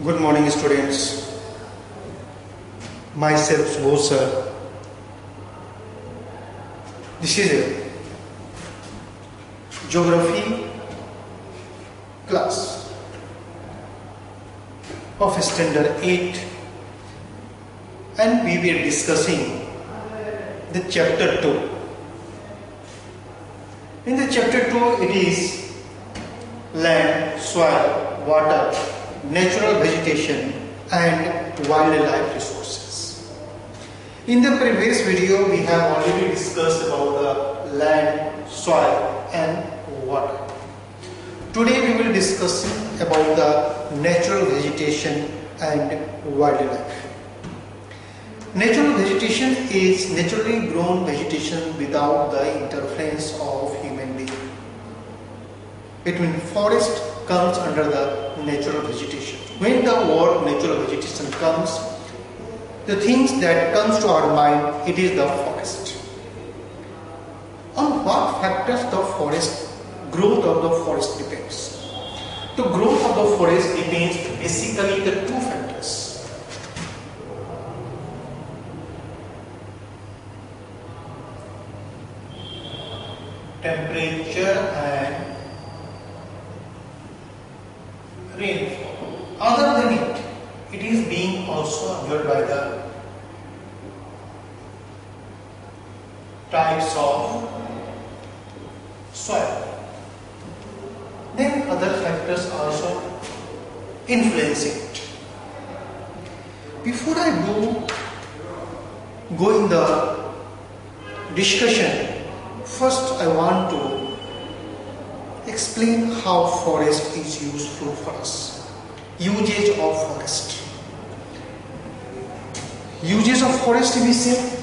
Good morning, students. Myself, Subho sir. This is a geography class of standard 8, and we were discussing the chapter 2. In the chapter 2, it is land, soil, water, natural vegetation and wildlife resources. In the previous video, we have already discussed about the land, soil and water. Today we will discuss about the natural vegetation and wildlife. Natural vegetation is naturally grown vegetation without the interference of human being. Between forest comes under the natural vegetation. When the word natural vegetation comes, the things that comes to our mind, it is the forest. On what factors the forest, growth of the forest depends? The growth of the forest depends basically the two factors. Temperature and rainfall. Other than it is being also observed by the types of soil. Then other factors also influence it. Before I go in the discussion, first I want to explain how forest is useful for us. Usage of forest. Uses of forest we say.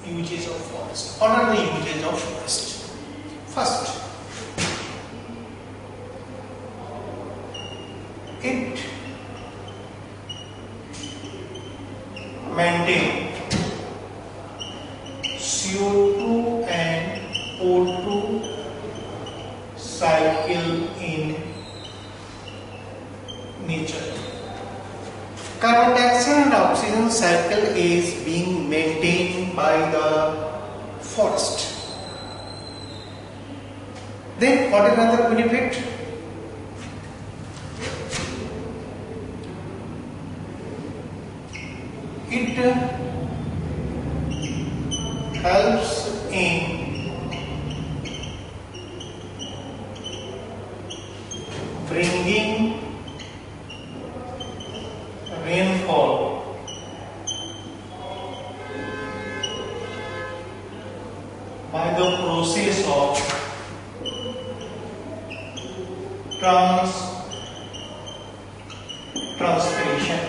Uses of forest. What are the uses of forest? First, it maintains CO2 and O2 cycle in nature. Carbon dioxide and oxygen cycle is being maintained by the forest. Then what is another benefit? It helps in bringing rainfall by the process of transpiration.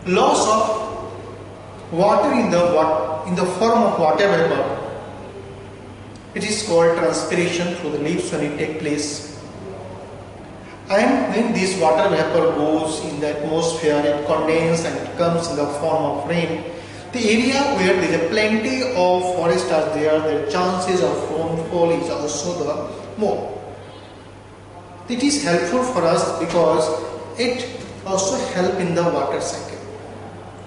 Loss of water in the form of water vapor. It is called transpiration through the leaves when it takes place. And when this water vapor goes in the atmosphere, it condenses and it comes in the form of rain. The area where there is plenty of forest are there, the chances of rainfall is also the more. It is helpful for us because it also helps in the water cycle.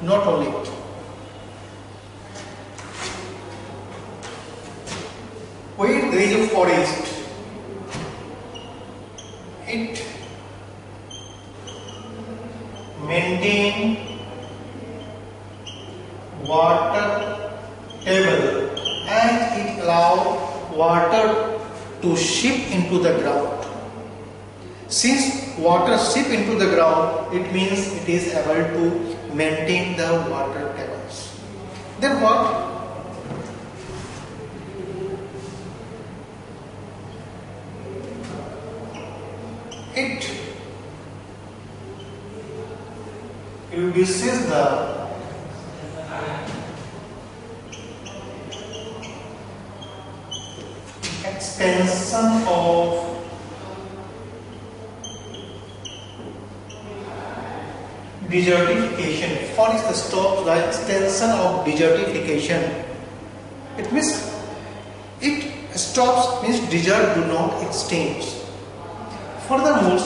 Not only it. Where there is a forest, it maintains water table and it allows water to seep into the ground. Since water seep into the ground, it means it is able to maintain the water tables. Then what? It reduces the extension of Desertification. Forest stops the extension of desertification. It means it stops means desert do not extend. Furthermore,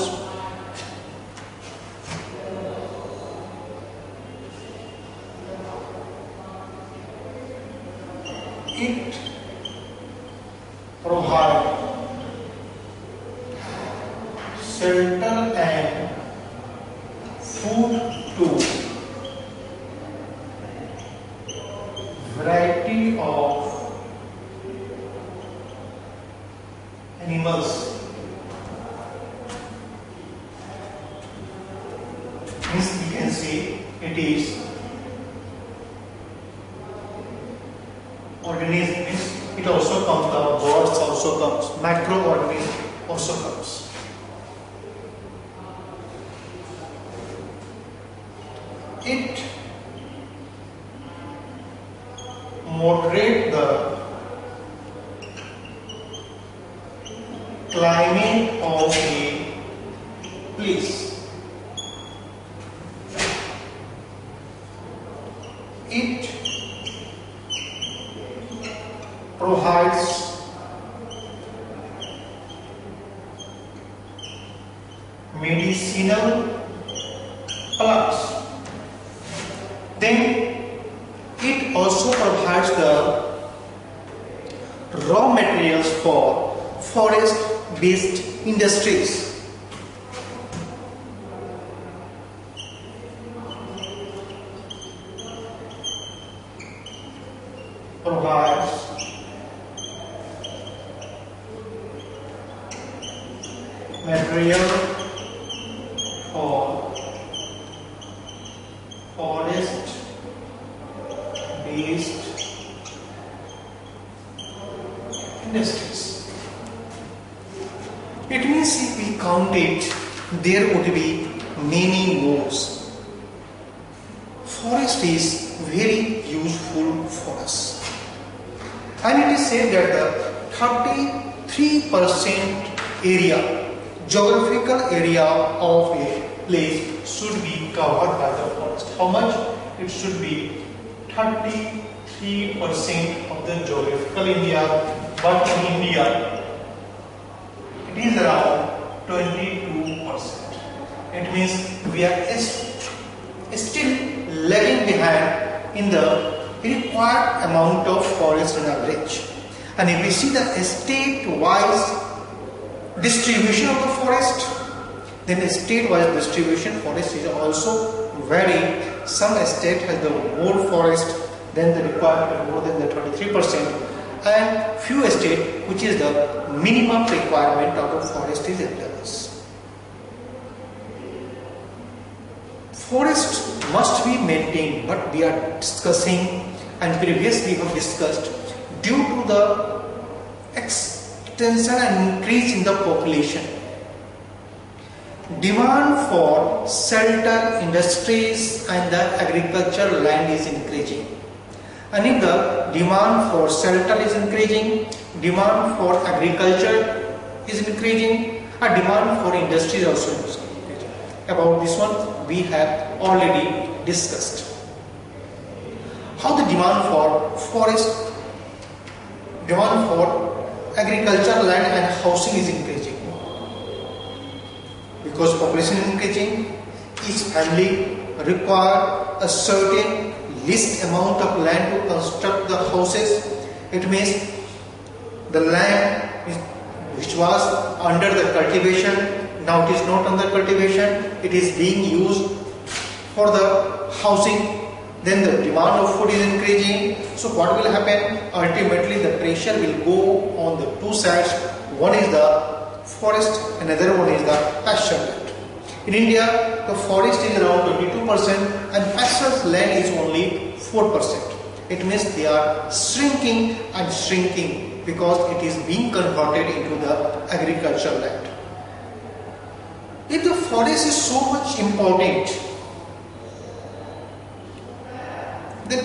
it provides shelter and food to variety of animals. Means we can say it is organism. Means it also comes, the birds also comes, microorganism also comes. It moderate the climate of a place. It provides medicinal plants. Then it also provides the raw materials for forest-based industries. Provides material for forest-based industries. It means if we count it, there would be many modes. Forest is very useful for us. And it is said that the 33% area, geographical area of a place should be covered by the forest. How much? It should be 33% of the geographical area, but in India it is around 22%. It means we are still lagging behind in the required amount of forest on average. And if we see the state-wise distribution of the forest, then the state-wise distribution forest is also vary. Some state has the more forest than the required, more than the 23%, and few state which is the minimum requirement of the forest is endless. Forest must be maintained, but we are discussing and previously have discussed due to the extension and increase in the population, demand for shelter, industries and the agricultural land is increasing. And if the demand for shelter is increasing, demand for agriculture is increasing, and demand for industry is also increasing. About this one we have already discussed. How the demand for forest, demand for agricultural land and housing is increasing. Because population is increasing, each family require a certain least amount of land to construct the houses. It means the land which was under the cultivation, now it is not under cultivation, it is being used for the housing. Then the demand of food is increasing. So what will happen? Ultimately the pressure will go on the two sides. One is the forest, another one is the pasture land. In India, the forest is around 22% and pasture land is only 4%. It means they are shrinking and shrinking because it is being converted into the agricultural land. If the forest is so much important, then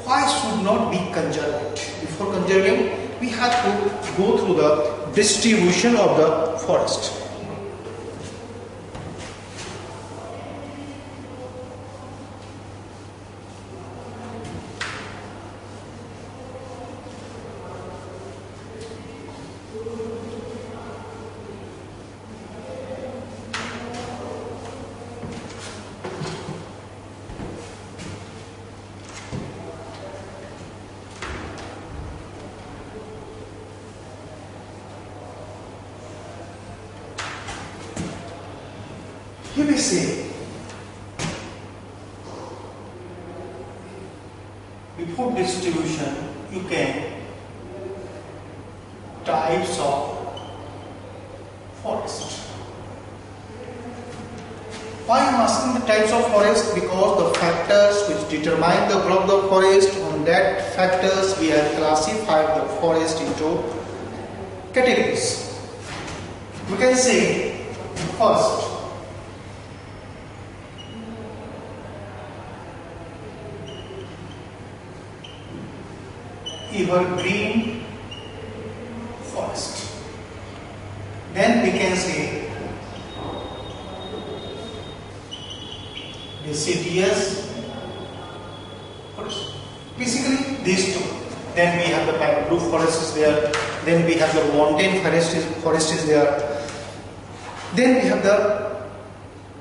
why should not be conserved? Before conserving, we have to go through the distribution of the forest. You may say, before distribution, you can types of forest. Why I am asking the types of forest? Because the factors which determine the growth of the forest, on that factors we have classified the forest into categories. We can say first, evergreen forest. Then we can say deciduous forest. Basically these two. Then we have the bamboo forest is there. Then we have the mountain forest is there. Then we have the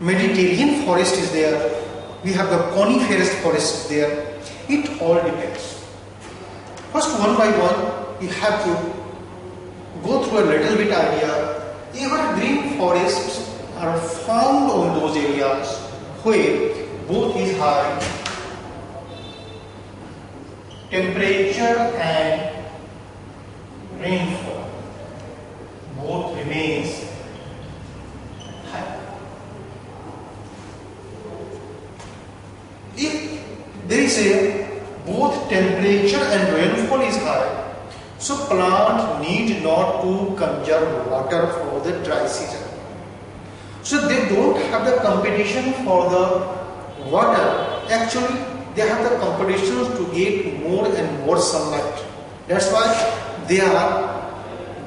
Mediterranean forest is there. We have the coniferous forest is there. It all depends. First, one by one, we have to go through a little bit idea. Evergreen forests are found on those areas where both is high temperature and rainfall. Both remains high. If there is a both temperature and rainfall is high, so plant need not to conserve water for the dry season. So they don't have the competition for the water. Actually, they have the competition to get more and more sunlight. That's why they are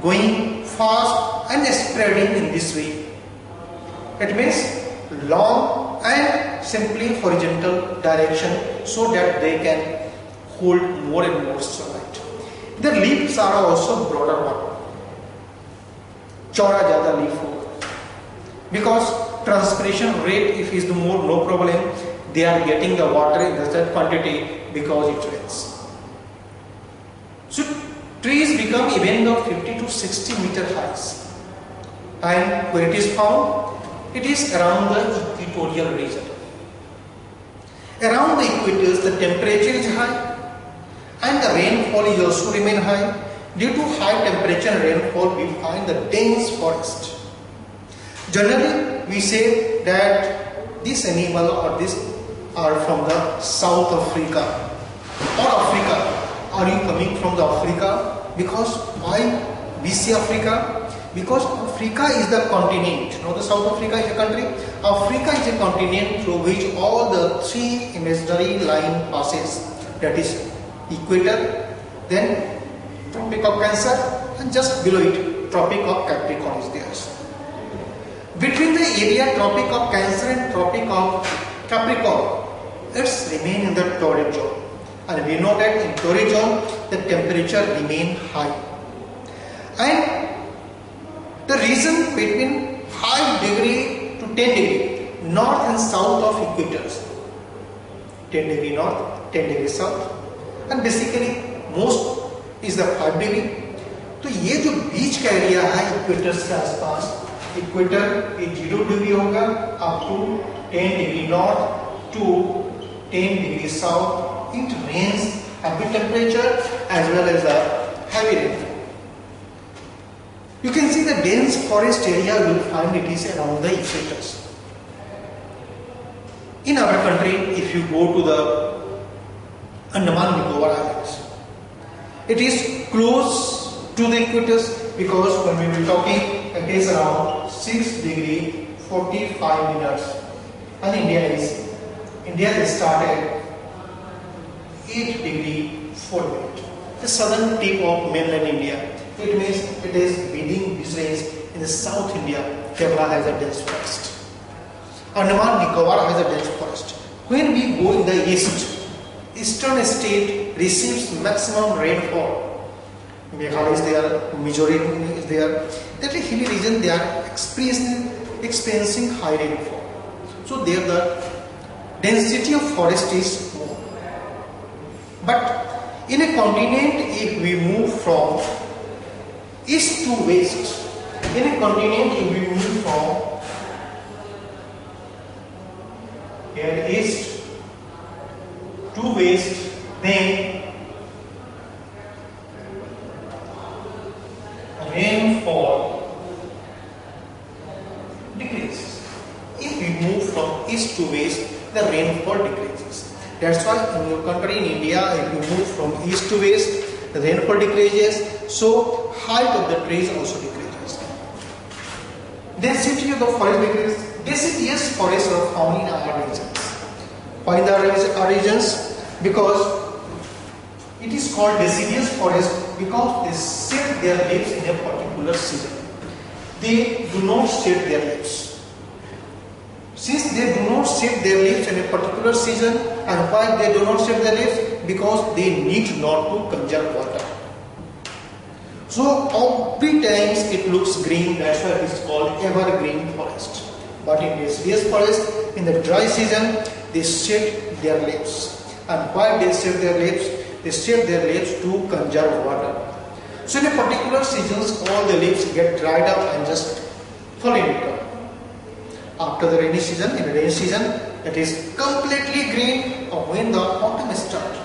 going fast and spreading in this way. It means long and simply horizontal direction so that they can hold more and more sunlight. The leaves are also broader one. Chauda zyada leaf hoga. Because transpiration rate if is the more, no problem. They are getting the water in the quantity because it rains. So trees become even of 50 to 60 meter heights. And where it is found, it is around the equatorial region. Around the equators, the temperature is high and the rainfall is also remain high. Due to high temperature and rainfall, we find the dense forest. Generally, we say that this animal or this are from the South Africa or Africa. Are you coming from the Africa? Because why we say Africa? Because Africa is the continent. You know, the South Africa is a country. Africa is a continent through which all the three imaginary line passes. That is equator, then Tropic of Cancer, and just below it Tropic of Capricorn is there. Between the area Tropic of Cancer and Tropic of Capricorn, it's remain in the torrid zone. And we know that in torrid zone the temperature remain high. And the region between 5 degree to 10 degree, north and south of equators, 10 degree north, 10 degree south, and basically most is the 5 degree. तो ये जो बीच का area है equator के आसपास, equator ये 0 degree होगा up to 10 degree north to 10 degree south. It rains heavy temperature as well as a heavy rainfall. You can see the dense forest area you will find it is around the equators. In our country, if you go to the Andaman Nicobar Islands, it is close to the equators because when we were talking, it is around 6 degree 45 minutes, and India is started 8 degree 4 minutes. The southern tip of mainland India. It means it is within this range. In the South India, Kerala has a dense forest. Andaman Nicobar has a dense forest. When we go in the eastern state receives maximum rainfall. Meghalaya is there, Mizoram is there. That is hilly region, they are experiencing high rainfall. So there the density of forest is more. But in a continent, if we move from east to west, in a continent if we move from here east to west, then rainfall decreases. If we move from east to west, the rainfall decreases. That's why in your country, in India, if you move from east to west, the rainfall decreases, so height of the trees also decreases. Density of the forest decreases. Deciduous forests are found in our regions. Why in our regions? Because it is called deciduous forest because they shed their leaves in a particular season. They do not shed their leaves. Since they do not shed their leaves in a particular season, and why they do not shed their leaves? Because they need not to conserve water. So every time it looks green, that's why it is called evergreen forest. But in deciduous forest, in the dry season, they shed their leaves. And why they shed their leaves? They shed their leaves to conserve water. So in a particular seasons, all the leaves get dried up and just fall in return. After the rainy season, in the rainy season, it is completely green. Or when the autumn starts,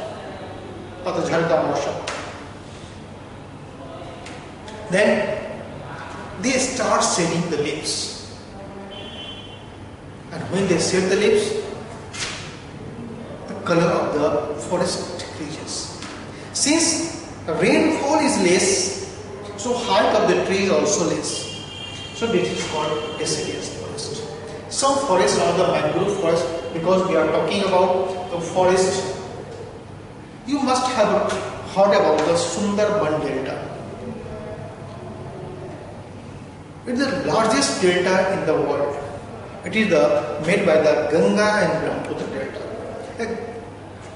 then they start shedding the leaves. And when they shed the leaves, the color of the forest decreases. Since rainfall is less, so height of the tree is also less. So this is called deciduous forest. Some forests are the mangrove forest because we are talking about the forest. You must have heard about the Sundarban Delta. It is the largest delta in the world. It is made by the Ganga and Brahmaputra Delta.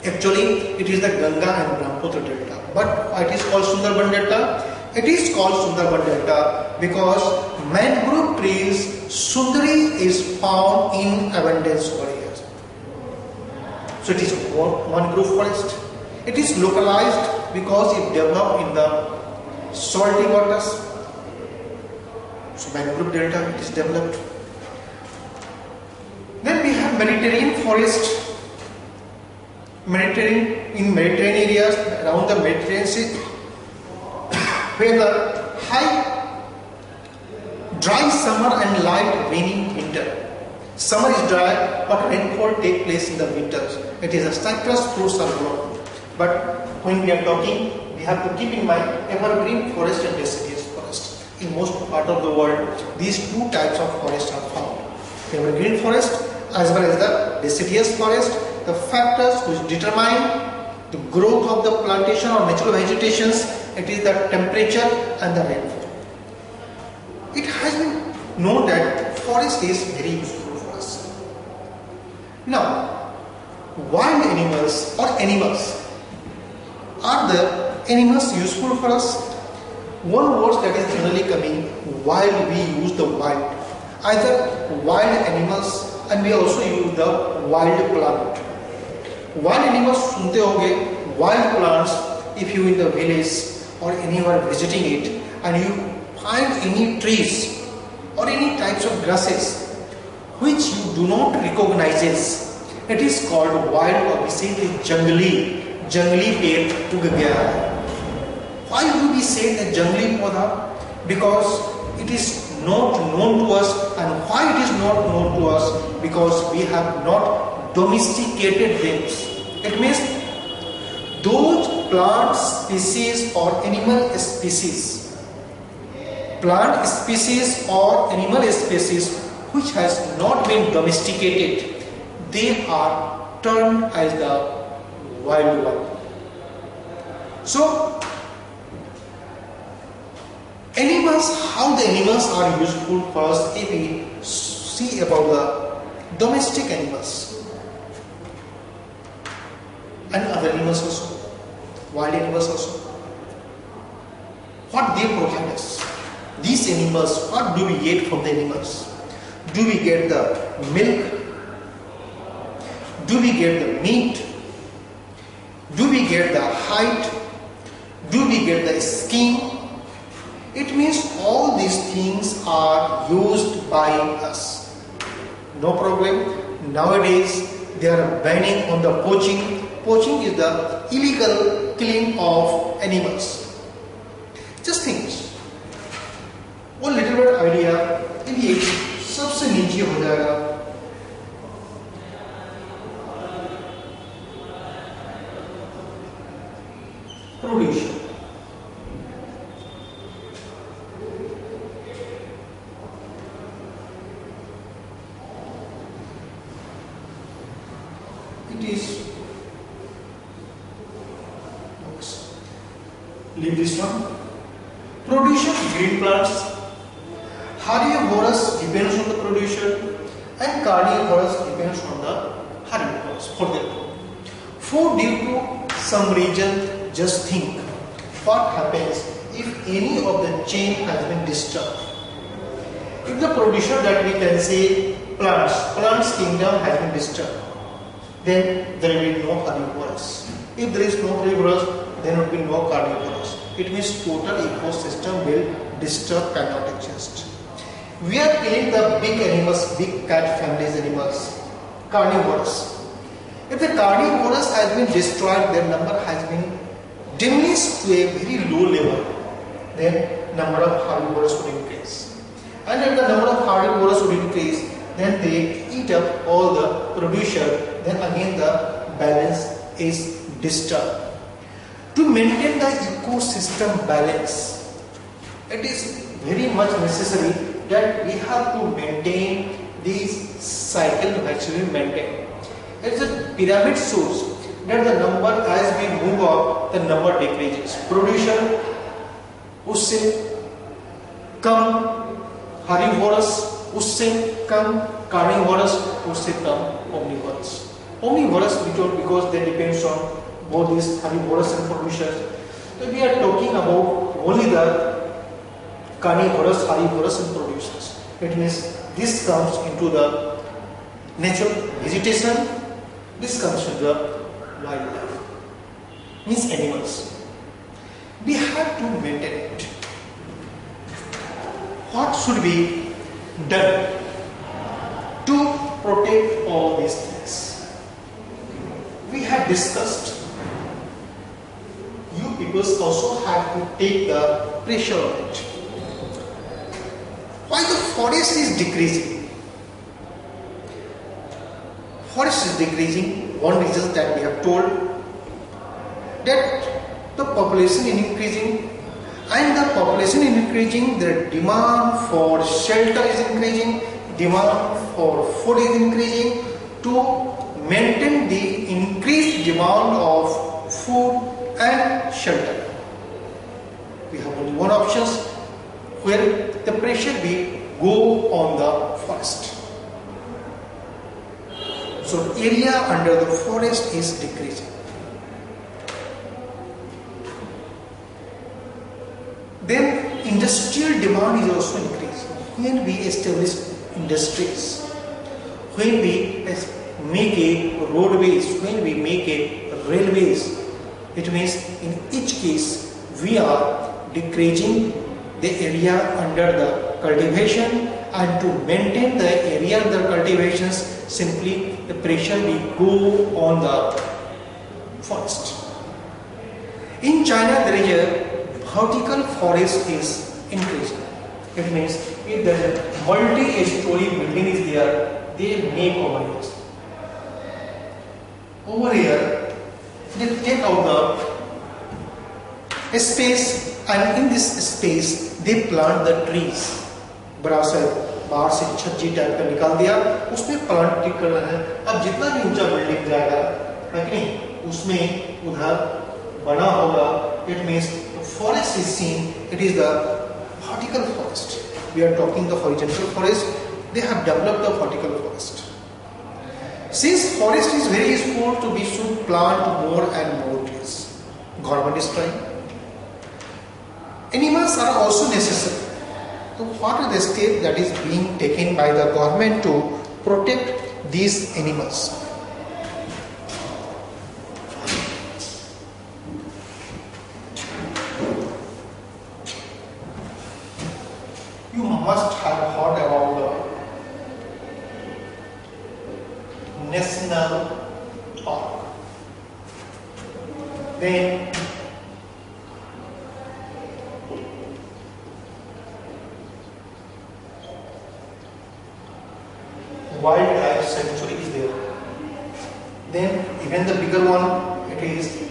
Actually, it is the Ganga and Brahmaputra Delta. But it is called Sundarban Delta. It is called Sundarban Delta because mangrove trees, Sundari is found in abundance over here. So it is mangrove forest. It is localized because it developed in the salty waters. So mangrove delta it is developed. Then we have Mediterranean forest. In Mediterranean areas around the Mediterranean Sea, where the high dry summer and light rainy winter. Summer is dry, but rainfall takes place in the winters. It is a cypress fruits are grown. But when we are talking, we have to keep in mind evergreen forest and deciduous forest. In most part of the world, these two types of forests are found. Evergreen forest as well as the deciduous forest. The factors which determine the growth of the plantation or natural vegetations, it is the temperature and the rainfall. It has been known that forest is very useful for us. Now, wild animals or animals, are the animals useful for us? One word that is generally coming while we use the wild, either wild animals and we also use the wild plant. Wild animals sunte hoge, wild plants, if you in the village or anywhere visiting it and you find any trees or any types of grasses which you do not recognize, it is called wild or we say it is jungli पेड़ उग गया है. Why do we say the jungli पौधा? Because it is not known to us. And why it is not known to us? Because we have not domesticated them. It means those plant species or animal species, which has not been domesticated, they are termed as the wild one. So, animals, how the animals are useful for us if we see about the domestic animals and other animals also, wild animals also. What they provide us? These animals, what do we get from the animals? Do we get the milk? Do we get the meat? Do we get the hide? Do we get the skin? It means all these things are used by us. No problem. Nowadays they are banning on the poaching. Poaching is the illegal killing of animals. Just think, वो little bit idea ये सबसे नीचे हो जाएगा. Production. It is, leave this one. Production green plants. Herbivorous depends on the production and carnivorous depends on the herbivores for their food. Due to some reason, just think what happens if any of the chain has been disturbed. If the producer that we can say plants kingdom has been disturbed, then there will be no herbivorous. If there is no herbivorous, then there will be no carnivorous. It means total ecosystem will disturb, cannot exist. We are killing the big animals, big cat families animals, carnivorous. If the carnivorous has been destroyed, their number has been diminished to a very low level, then number of herbivores would increase. And if the number of herbivores would increase, then they eat up all the producer, then again the balance is disturbed. To maintain the ecosystem balance, it is very much necessary that we have to maintain these cycle which we maintain. It is a pyramid source that the number as we move up, the number decreases. Producer उससे कम herbivorous, उससे कम carnivorous, उससे कम omnivorous. Omnivorous because they depends on both these herbivorous and producers. So we are talking about only the carnivorous, herbivorous and producers. It means this comes into the natural vegetation, this comes into the wildlife, means animals. We have to maintain it. What should be done to protect all these things? We have discussed. You people also have to take the pressure on it. Why the forest is decreasing? Forest is decreasing. One reason that we have told that the population is increasing, and the population is increasing, the demand for shelter is increasing, demand for food is increasing. To maintain the increased demand of food and shelter, we have only one option where the pressure will go on the forest. So area under the forest is decreasing. Then industrial demand is also increasing. When we establish industries, when we make a roadways, when we make a railways, it means in each case we are decreasing the area under the cultivation, and to maintain the area under cultivations, simply the pressure will go on the forest. In China, there is a vertical forest is increasing. It means if there is a multi-story building is there, they make over here. Over here, they take out the space, and in this space they plant the trees. बड़ा सा बाहर से छज्जी type का निकाल दिया, उसमें plant ठीक करना है. अब जितना भी ऊंचा बिल्डिंग जाएगा, है कि नहीं, उसमें उधर बना होगा. It means the forest is seen. It is the vertical forest. We are talking the horizontal forest. They have developed the vertical forest. Since forest is very useful, to we should plant more and more trees. Government is trying. Animals are also necessary. So what are the steps that is being taken by the government to protect these animals? You must have heard about the national park. Then wildlife sanctuary is there. Then even the bigger one, it is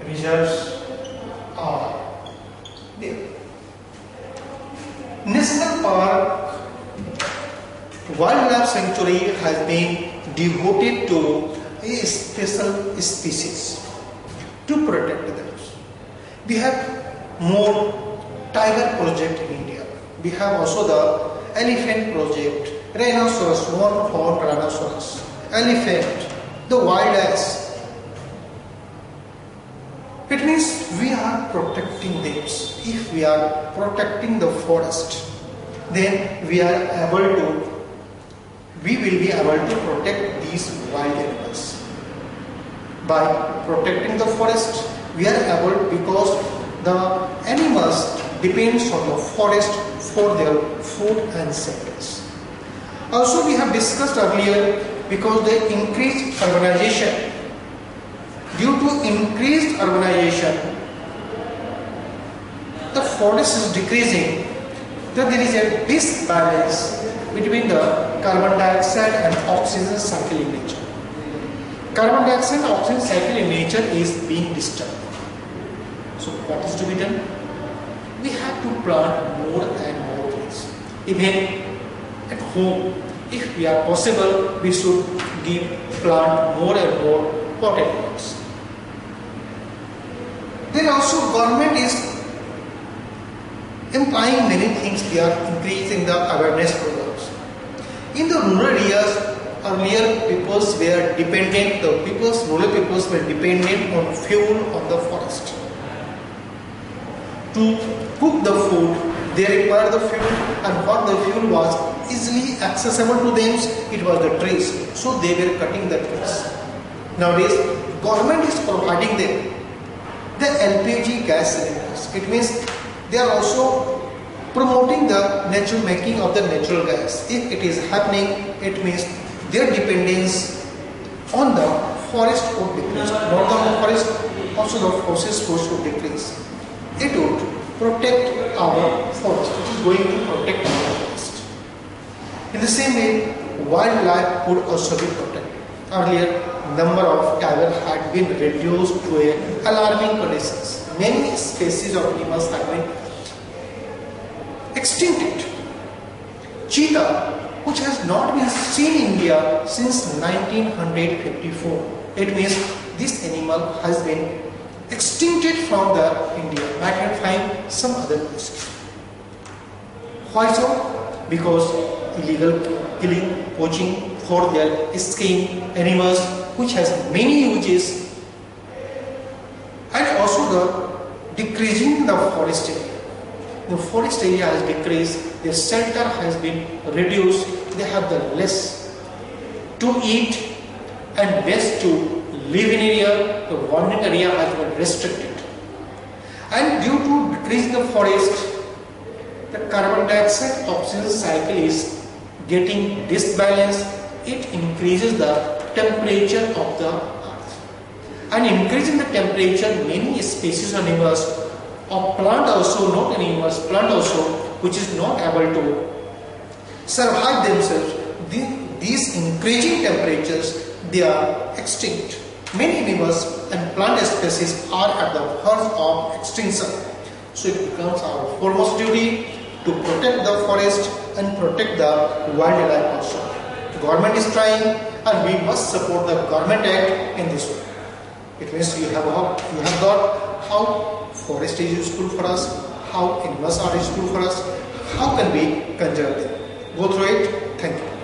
reserves are there. National park wildlife sanctuary has been devoted to a special species to protect them. We have more tiger project in India. We have also the elephant project, rhinoceros, one-horned rhinoceros, elephant, the wild ass. It means we are protecting them. If we are protecting the forest, then we will be able to protect these wild animals. By protecting the forest, we are able, because the animals depends on the forest for their food and shelters. Also, we have discussed earlier, because the increased urbanization. Due to increased urbanization, the forest is decreasing. Then there is a disbalance between the carbon dioxide and oxygen cycle in nature. Carbon dioxide and oxygen cycle in nature is being disturbed. So what is to be done? We have to plant more and more trees. Even at home, if we are possible, we should plant more and more potted plants. Then also government is implying many things. They are increasing the awareness programs. In the rural areas, earlier peoples were dependent, rural peoples were dependent on fuel on the forest. To cook the food, they required the fuel, and what the fuel was easily accessible to them, it was the trees. So they were cutting the trees. Nowadays, government is providing them the LPG gas cylinders. It means they are also promoting the natural making of the natural gas. If it is happening, it means their dependence on the forest would decrease. Not on the forest, also the forest would decrease. It would protect our forest. It is going to protect our forest. In the same way, wildlife would also be protected. Earlier, number of tiger had been reduced to a alarming conditions. Many species of animals have been extincted. Cheetah, which has not been seen in India since 1954. It means this animal has been extincted from the India. I can find some other places. Why so? Because illegal killing, poaching for their skin, animals which has many uses, and also the decreasing the forest area. The forest area has decreased, their shelter has been reduced, they have the less to eat and less to live in area, the wandering area has been restricted. And due to decreasing the forest, the carbon dioxide oxygen cycle is getting disbalanced. It increases the temperature of the earth. And increasing the temperature, many species of animals or plant also, not animals, plant also, which is not able to survive themselves, these increasing temperatures, they are extinct. Many animals and plant species are at the verge of extinction. So it becomes our foremost duty to protect the forest and protect the wildlife also. The government is trying, and we must support the government act in this way. It means you have got how forest is useful for us, how animals are useful for us, how can we conserve them. Go through it. Thank you.